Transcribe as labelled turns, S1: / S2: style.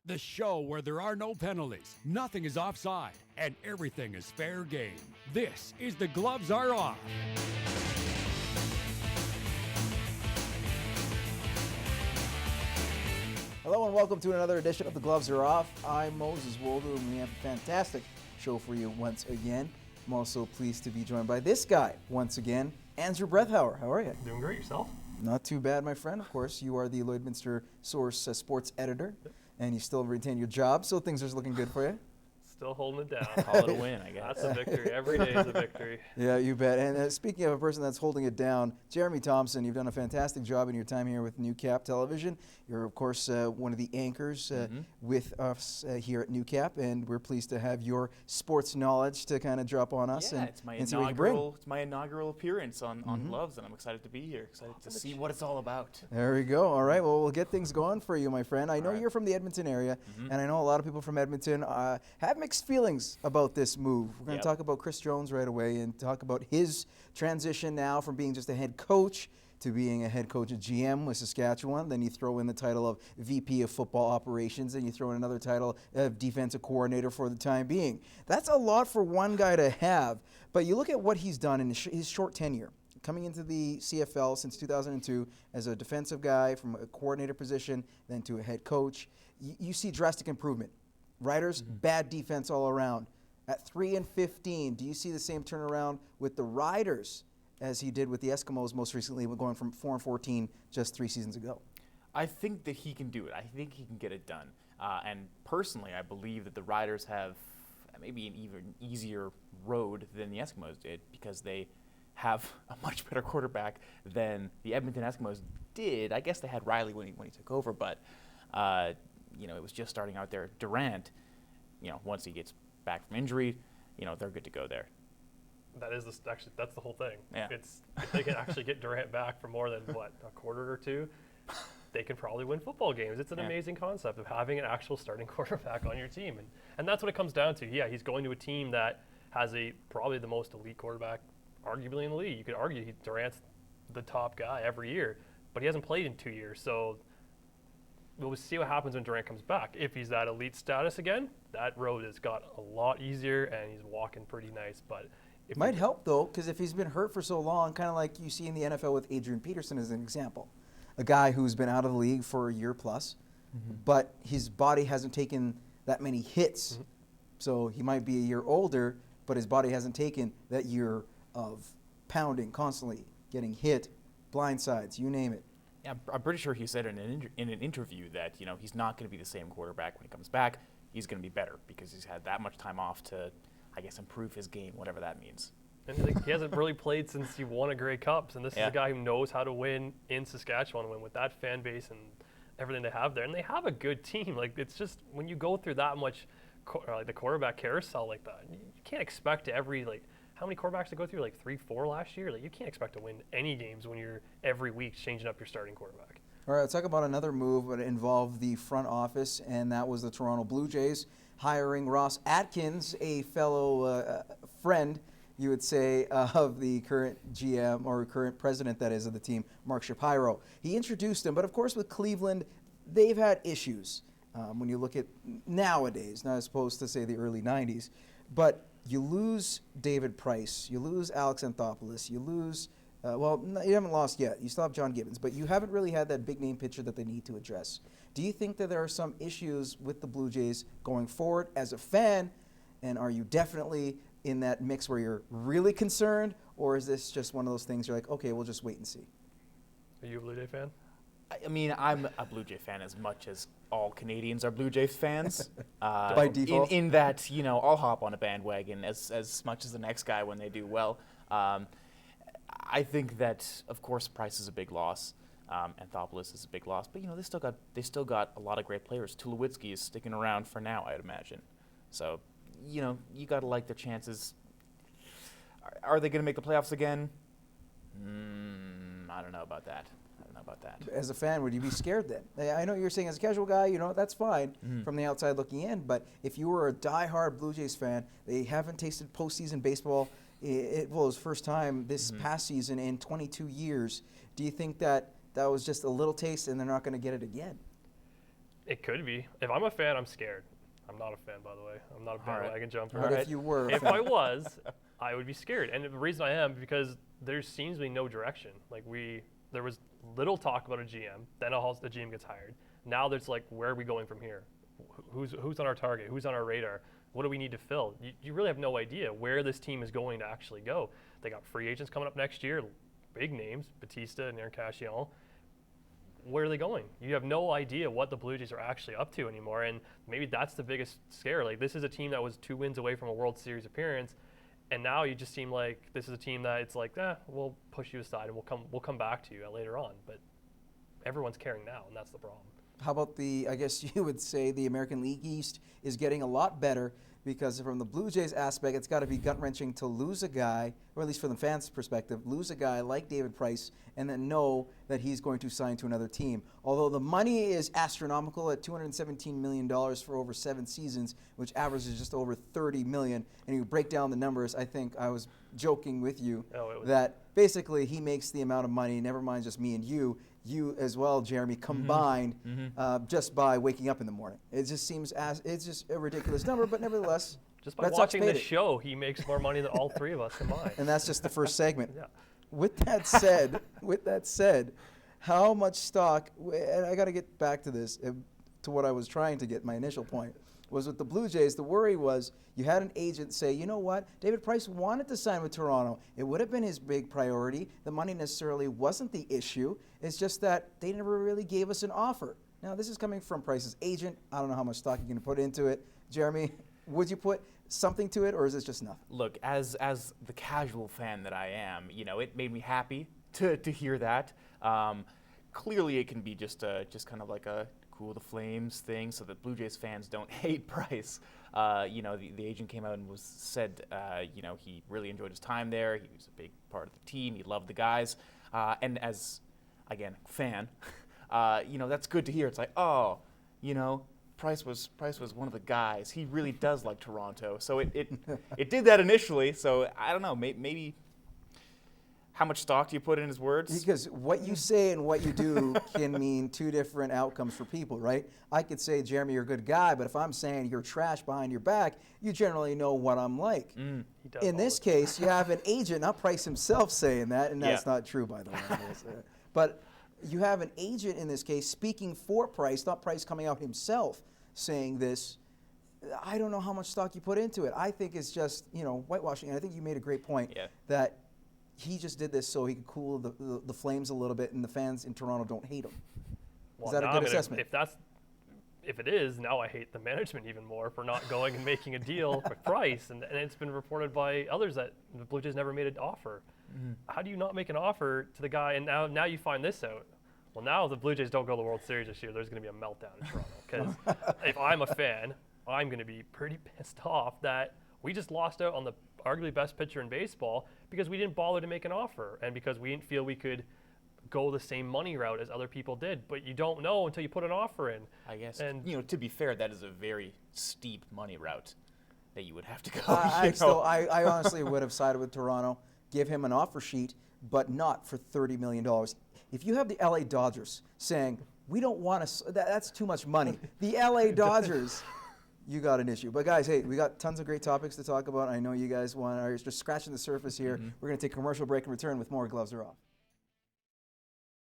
S1: The show where there are no penalties, nothing is offside, and everything is fair game. This is The Gloves Are Off.
S2: Hello and welcome to another edition of The Gloves Are Off. I'm Moses Wolder and we have a fantastic show for you once again. I'm also pleased to be joined by this guy once again, Andrew Brethauer. How are you?
S3: Doing great, yourself?
S2: Not too bad, my friend. Of course, you are the Lloydminster Source sports editor, and you still retain your job, so things are looking good for you.
S3: Still holding it down.
S4: Call it a win, I guess.
S3: That's a victory. Every day is a victory.
S2: Yeah, you bet. And speaking of a person that's holding it down, Jeremy Thompson, you've done a fantastic job in your time here with Newcap Television. You're, of course, one of the anchors with us here at Newcap, and we're pleased to have your sports knowledge to kind of drop on us.
S4: Yeah,
S2: and,
S4: it's my
S2: and see what you bring.
S4: inaugural appearance on Gloves, and I'm excited to be here. Excited to see what it's all about.
S2: There we go. All right. Well, we'll get things going for you, my friend. I know
S4: right.
S2: you're from the Edmonton area, and I know a lot of people from Edmonton have mixed feelings about this move. We're going to talk about Chris Jones right away and talk about his transition now from being just a head coach to being a head coach at GM with Saskatchewan. Then you throw in the title of VP of Football Operations, and you throw in another title of Defensive Coordinator for the time being. That's a lot for one guy to have, but you look at what he's done in his short tenure. Coming into the CFL since 2002 as a defensive guy from a coordinator position, then to a head coach, you see drastic improvement. Riders, bad defense all around. At 3-15, do you see the same turnaround with the Riders as he did with the Eskimos most recently, going from 4-14 just 3 seasons ago?
S4: I think that he can do it. I think he can get it done. And personally, I believe that the Riders have maybe an even easier road than the Eskimos did because they have a much better quarterback than the Edmonton Eskimos did. I guess they had Riley when he took over, but it was just starting out there. Durant, once he gets back from injury, they're good to go there.
S3: That's the whole thing.
S4: Yeah.
S3: If they can actually get Durant back for more than a quarter or two, they can probably win football games. It's an amazing concept of having an actual starting quarterback on your team, and that's what it comes down to. Yeah, he's going to a team that has probably the most elite quarterback, arguably in the league. You could argue Durant's the top guy every year, but he hasn't played in 2 years, so we'll see what happens when Durant comes back. If he's that elite status again, that road has got a lot easier, and he's walking pretty nice. But
S2: it might help, though, because if he's been hurt for so long, kind of like you see in the NFL with Adrian Peterson as an example, a guy who's been out of the league for a year plus, but his body hasn't taken that many hits. So he might be a year older, but his body hasn't taken that year of pounding constantly, getting hit, blindsides, you name it.
S4: Yeah, I'm pretty sure he said in an interview that he's not going to be the same quarterback when he comes back. He's going to be better because he's had that much time off to, I guess, improve his game, whatever that means.
S3: And he hasn't really played since he won a Grey Cups, and this is a guy who knows how to win in Saskatchewan, win with that fan base and everything they have there. And they have a good team. It's just when you go through that much, the quarterback carousel like that, you can't expect how many quarterbacks to go through? 3-4 last year? You can't expect to win any games when you're every week changing up your starting quarterback.
S2: All right, let's talk about another move that involved the front office, and that was the Toronto Blue Jays hiring Ross Atkins, a fellow friend, you would say, of the current GM or current president, that is, of the team, Mark Shapiro. He introduced him, but of course with Cleveland, they've had issues when you look at nowadays, not as opposed to, say, the early 90s. But you lose David Price, you lose Alex Anthopoulos, you lose, you haven't lost yet. You still have John Gibbons, but you haven't really had that big name pitcher that they need to address. Do you think that there are some issues with the Blue Jays going forward as a fan, and are you definitely in that mix where you're really concerned, or is this just one of those things you're like, okay, we'll just wait and see?
S3: Are you a Blue Jay fan?
S4: I mean, I'm a Blue Jay fan as much as all Canadians are Blue Jays fans.
S2: By default?
S4: In that, I'll hop on a bandwagon as much as the next guy when they do well. I think that, of course, Price is a big loss. Anthopoulos is a big loss. But, they still got a lot of great players. Tulowitzki is sticking around for now, I'd imagine. So, you got to like their chances. Are they going to make the playoffs again? I don't know about that.
S2: As a fan, would you be scared then? I know you're saying as a casual guy, that's fine from the outside looking in, but if you were a diehard Blue Jays fan, they haven't tasted postseason baseball. It was first time this past season in 22 years. Do you think that was just a little taste and they're not going to get it again?
S3: It could be. If I'm a fan, I'm scared. I'm not a fan, by the way. I'm not a
S4: All right.
S3: bandwagon jumper.
S2: But if you were, a
S3: If
S2: fan-
S3: I was, I would be scared. And the reason I am because there seems to be no direction. Like there was little talk about a GM. Then the GM gets hired. Now there's like, where are we going from here? Who's on our target? Who's on our radar? What do we need to fill? You really have no idea where this team is going to actually go. They got free agents coming up next year, big names, Batista and Aaron Cashel. Where are they going? You have no idea what the Blue Jays are actually up to anymore, and maybe that's the biggest scare. Like, this is a team that was 2 wins away from a World Series appearance, and now you just seem like this is a team that it's like, we'll push you aside and we'll come back to you later on. But everyone's caring now, and that's the problem.
S2: How about I guess you would say the American League East is getting a lot better, because from the Blue Jays aspect, it's got to be gut-wrenching to lose a guy, or at least from the fans' perspective, lose a guy like David Price and then know that he's going to sign to another team. Although the money is astronomical at $217 million for over 7 seasons, which averages just over $30 million. And you break down the numbers, I think I was joking with you that basically he makes the amount of money, never mind just me and you as well, Jeremy, combined just by waking up in the morning. It just seems it's just a ridiculous number, but nevertheless,
S3: just by
S2: Red Sox
S3: watching
S2: paid
S3: this
S2: it.
S3: show, he makes more money than all 3 of us combined.
S2: And that's just the first segment.
S3: Yeah.
S2: With that said, how much stock? And I got to get back to this, to what I was trying to get. My initial point was with the Blue Jays. The worry was you had an agent say, you know what, David Price wanted to sign with Toronto. It would have been his big priority. The money necessarily wasn't the issue. It's just that they never really gave us an offer. Now, this is coming from Price's agent. I don't know how much stock you're going to put into it. Jeremy, would you put something to it, or is it just nothing?
S4: Look, as the casual fan that I am, it made me happy to hear that. Clearly, it can be just kind of like a cool the Flames thing, so that Blue Jays fans don't hate Price. The agent came out and said, he really enjoyed his time there. He was a big part of the team. He loved the guys, and as again fan, that's good to hear. It's like, Price was one of the guys. He really does like Toronto. So it did that initially. So I don't know. Maybe how much stock do you put in his words?
S2: Because what you say and what you do can mean 2 different outcomes for people, right? I could say, Jeremy, you're a good guy, but if I'm saying you're trash behind your back, you generally know what I'm like.
S3: He does
S2: In this case, you have an agent, not Price himself, saying that, and that's not true, by the way. But you have an agent in this case speaking for Price, not Price coming out himself saying this. I don't know how much stock you put into it. I think it's just, whitewashing. And I think you made a great point that he just did this so he could cool the Flames a little bit, and the fans in Toronto don't hate him. Is that a good assessment?
S3: If it is, now I hate the management even more for not going and making a deal with Price, and it's been reported by others that the Blue Jays never made an offer. How do you not make an offer to the guy, and now you find this out? Well, now if the Blue Jays don't go to the World Series this year, there's going to be a meltdown in Toronto. Because if I'm a fan, I'm going to be pretty pissed off that we just lost out on the arguably best pitcher in baseball because we didn't bother to make an offer, and because we didn't feel we could go the same money route as other people did. But you don't know until you put an offer in.
S4: I guess. And to be fair, that is a very steep money route that you would have to go.
S2: I honestly would have sided with Toronto, give him an offer sheet, but not for $30 million. If you have the LA Dodgers saying, we don't want to, that's too much money. The LA Dodgers, you got an issue. But guys, hey, we got tons of great topics to talk about. I know you guys are just scratching the surface here. We're going to take a commercial break and return with more Gloves Are Off.